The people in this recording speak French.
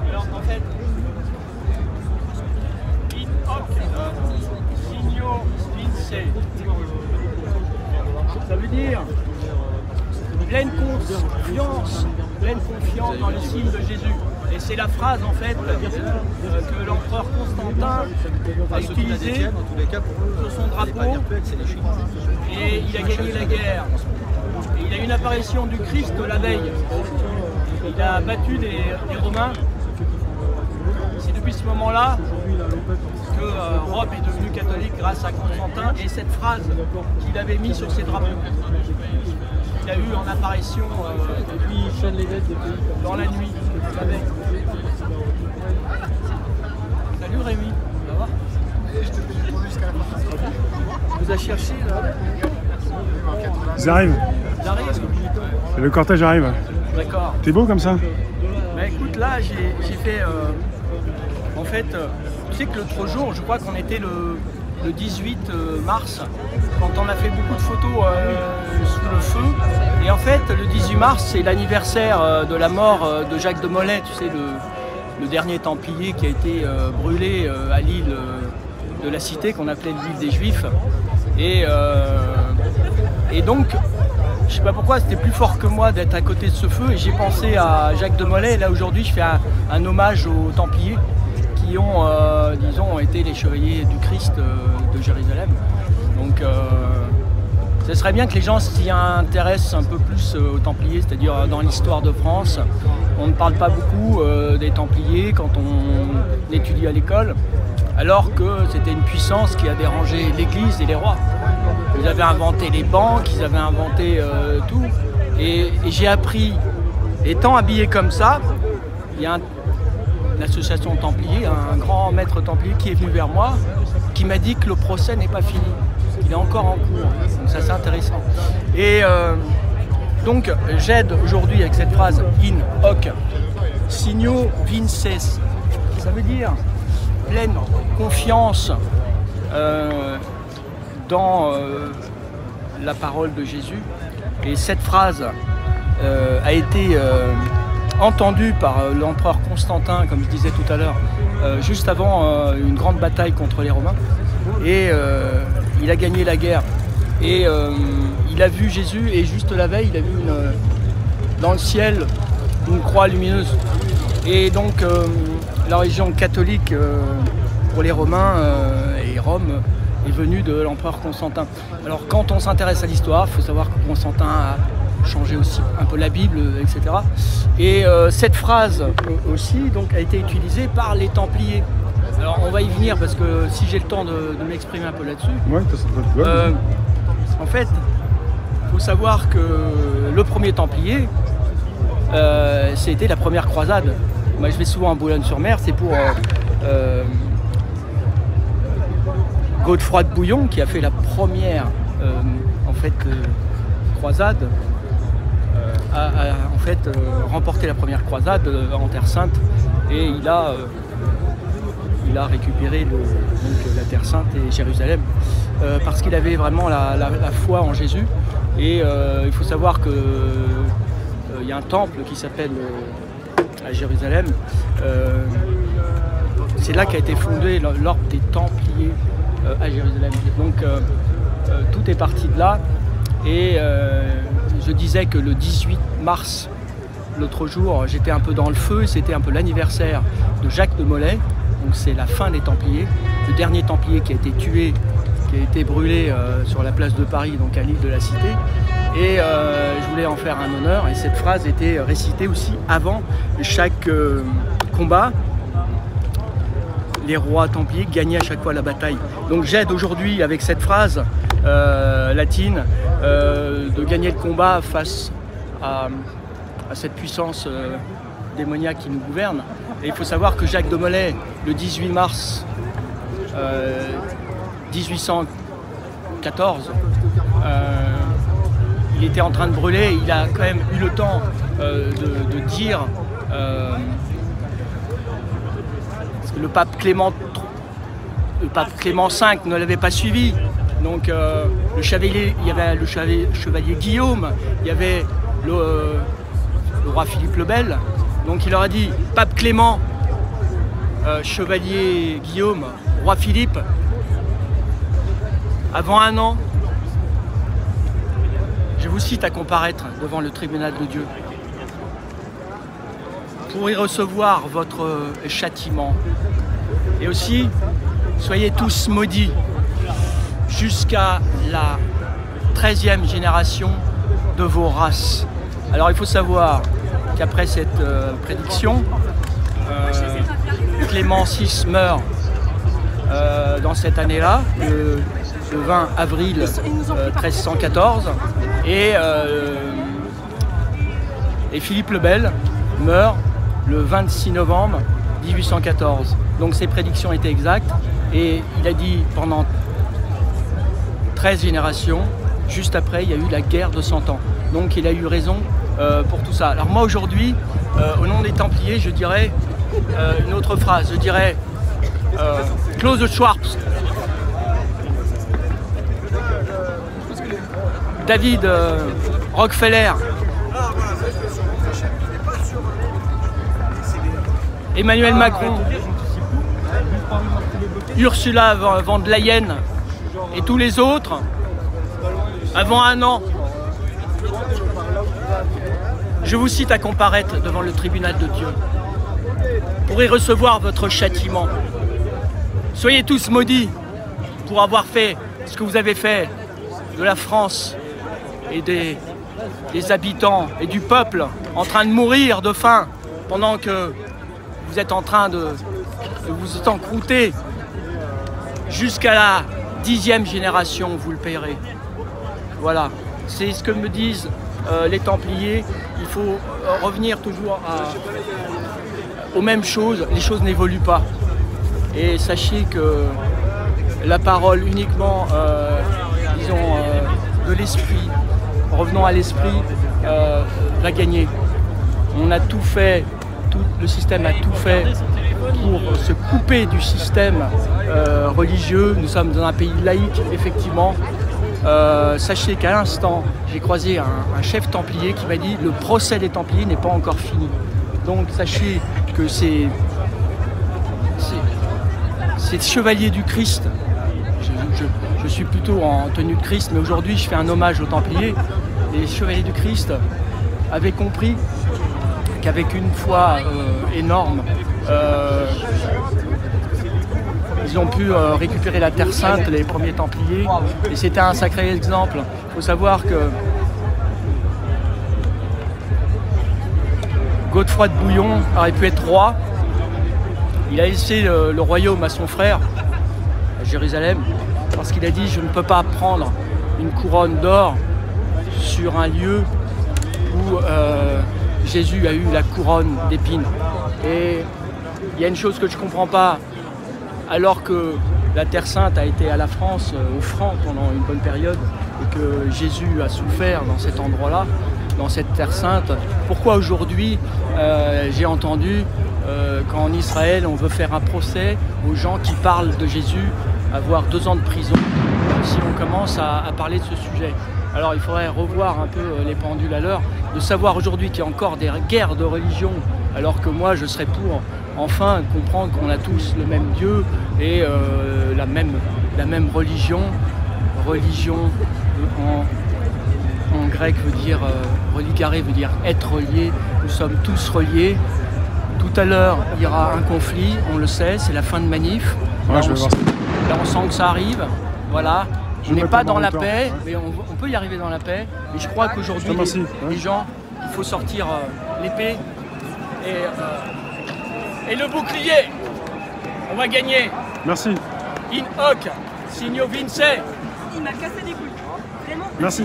Alors en fait, in hoc signo vince. Ça veut dire pleine confiance dans le signe de Jésus. Et c'est la phrase en fait que l'empereur Constantin a utilisée sur son drapeau et il a gagné la guerre. Et il a eu une apparition du Christ la veille. Il a battu les Romains. C'est depuis ce moment-là que Rome est devenue catholique grâce à Constantin et cette phrase qu'il avait mise sur ses drapeaux. Il a eu en apparition dans la nuit. Salut Rémi, ça va? Vous avez cherché là? Ils arrivent. Ils arrivent. Le cortège arrive. D'accord. T'es beau comme ça? Bah écoute, là j'ai fait... en fait, tu sais que l'autre jour, je crois qu'on était le 18 mars, quand on a fait beaucoup de photos sous le feu. Et en fait, le 18 mars, c'est l'anniversaire de la mort de Jacques de Molay, tu sais, le dernier Templier qui a été brûlé à l'île de la Cité, qu'on appelait l'île des Juifs. Et donc, je sais pas pourquoi, c'était plus fort que moi d'être à côté de ce feu. Et j'ai pensé à Jacques de Molay. Et là, aujourd'hui, je fais un hommage aux Templiers qui ont, disons, été les chevaliers du Christ de Jérusalem. Donc, ce serait bien que les gens s'y intéressent un peu plus aux Templiers, c'est-à-dire dans l'histoire de France. On ne parle pas beaucoup des Templiers quand on étudie à l'école, alors que c'était une puissance qui a dérangé l'Église et les rois. Ils avaient inventé les banques, ils avaient inventé tout. Et j'ai appris, étant habillé comme ça, il y a l'association Templier, un grand maître Templier qui est venu vers moi, qui m'a dit que le procès n'est pas fini, qu'il est encore en cours. Donc ça c'est intéressant. Et donc j'aide aujourd'hui avec cette phrase in hoc signo vinces. Ça veut dire pleine confiance dans la parole de Jésus. Et cette phrase a été entendue par l'empereur Constantin, comme je disais tout à l'heure, juste avant une grande bataille contre les Romains. Et il a gagné la guerre. Et il a vu Jésus, et juste la veille, il a vu dans le ciel une croix lumineuse. Et donc la religion catholique pour les Romains et Rome est venue de l'empereur Constantin. Alors quand on s'intéresse à l'histoire, il faut savoir que Constantin a changé aussi un peu la Bible, etc. Et cette phrase aussi donc, a été utilisée par les Templiers. Alors on va y venir parce que si j'ai le temps de m'exprimer un peu là-dessus. Ouais, en fait, il faut savoir que le premier Templier, c'était la première croisade. Moi je vais souvent à Boulogne-sur-Mer, c'est pour Godefroy de Bouillon qui a fait la première croisade, a remporté la première croisade en Terre Sainte et il a récupéré la Terre Sainte et Jérusalem parce qu'il avait vraiment la foi en Jésus. Et il faut savoir qu'il y a un temple qui s'appelle à Jérusalem. C'est là qu'a été fondé l'ordre des Templiers à Jérusalem. Donc tout est parti de là. Et je disais que le 18 mars, l'autre jour, j'étais un peu dans le feu. C'était un peu l'anniversaire de Jacques de Molay. Donc c'est la fin des Templiers. Le dernier Templier qui a été tué, qui a été brûlé sur la place de Paris, donc à l'île de la Cité. Et je voulais en faire un honneur. Et cette phrase était récitée aussi avant chaque combat. Les rois templiers gagnaient à chaque fois la bataille. Donc j'aide aujourd'hui avec cette phrase latine de gagner le combat face à cette puissance démoniaque qui nous gouverne. Et il faut savoir que Jacques de Molay, le 18 mars 1814, il était en train de brûler. Il a quand même eu le temps de dire parce que le pape Clément V ne l'avait pas suivi. Donc le chevalier, il y avait le chevalier Guillaume, il y avait le roi Philippe le Bel. Donc il leur a dit, pape Clément, chevalier Guillaume, roi Philippe, avant 1 an, je vous cite, à comparaître devant le tribunal de Dieu pour y recevoir votre châtiment. Et aussi, soyez tous maudits jusqu'à la 13e génération de vos races. Alors il faut savoir qu'après cette prédiction, Clément VI meurt dans cette année-là, le 20 avril 1314, et Philippe le Bel meurt le 26 novembre 1814. Donc ses prédictions étaient exactes, et il a dit pendant 13 générations, juste après il y a eu la guerre de 100 ans. Donc il a eu raison pour tout ça. Alors moi aujourd'hui, au nom des Templiers, je dirais une autre phrase, je dirais Klaus Schwab, David Rockefeller, Emmanuel Macron, Ursula von der Leyen et tous les autres, avant 1 an, je vous cite, à comparaître devant le tribunal de Dieu pour y recevoir votre châtiment. Soyez tous maudits pour avoir fait ce que vous avez fait de la France et des habitants et du peuple en train de mourir de faim pendant que vous êtes en train de vous encrouter. Jusqu'à la 10e génération, vous le payerez. Voilà, c'est ce que me disent les Templiers. Il faut revenir toujours aux mêmes choses. Les choses n'évoluent pas. Et sachez que la parole uniquement, disons, de l'esprit, revenons à l'esprit, va gagner. On a tout fait, tout le système a tout fait pour se couper du système religieux. Nous sommes dans un pays laïque, effectivement. Sachez qu'à l'instant, j'ai croisé un chef templier qui m'a dit « Le procès des Templiers n'est pas encore fini ». Donc sachez que ces chevaliers du Christ, je suis plutôt en tenue de Christ, mais aujourd'hui je fais un hommage aux Templiers. Les chevaliers du Christ avaient compris qu'avec une foi énorme, ils ont pu récupérer la Terre Sainte, les premiers Templiers, et c'était un sacré exemple. Il faut savoir que Godefroy de Bouillon aurait pu être roi. Il a laissé le royaume à son frère, à Jérusalem, parce qu'il a dit « Je ne peux pas prendre une couronne d'or sur un lieu où Jésus a eu la couronne d'épines. » Et il y a une chose que je ne comprends pas, alors que la Terre Sainte a été à la France, aux Francs, pendant une bonne période, et que Jésus a souffert dans cet endroit-là, dans cette Terre Sainte, pourquoi aujourd'hui j'ai entendu qu'en Israël on veut faire un procès aux gens qui parlent de Jésus, avoir 2 ans de prison si on commence à parler de ce sujet. Alors il faudrait revoir un peu les pendules à l'heure, de savoir aujourd'hui qu'il y a encore des guerres de religion, alors que moi je serais pour enfin comprendre qu'on a tous le même Dieu et la même religion. Religion en grec veut dire, religaré veut dire être relié, nous sommes tous reliés. Tout à l'heure, il y aura un conflit, on le sait, c'est la fin de manif. Ouais, là, on sent que ça arrive, voilà. On n'est pas dans la paix, mais on peut y arriver dans la paix. Et je crois qu'aujourd'hui, les gens, il faut sortir l'épée et le bouclier. On va gagner. Merci. In hoc, signo vince. Il m'a cassé les couilles. Vraiment. Merci.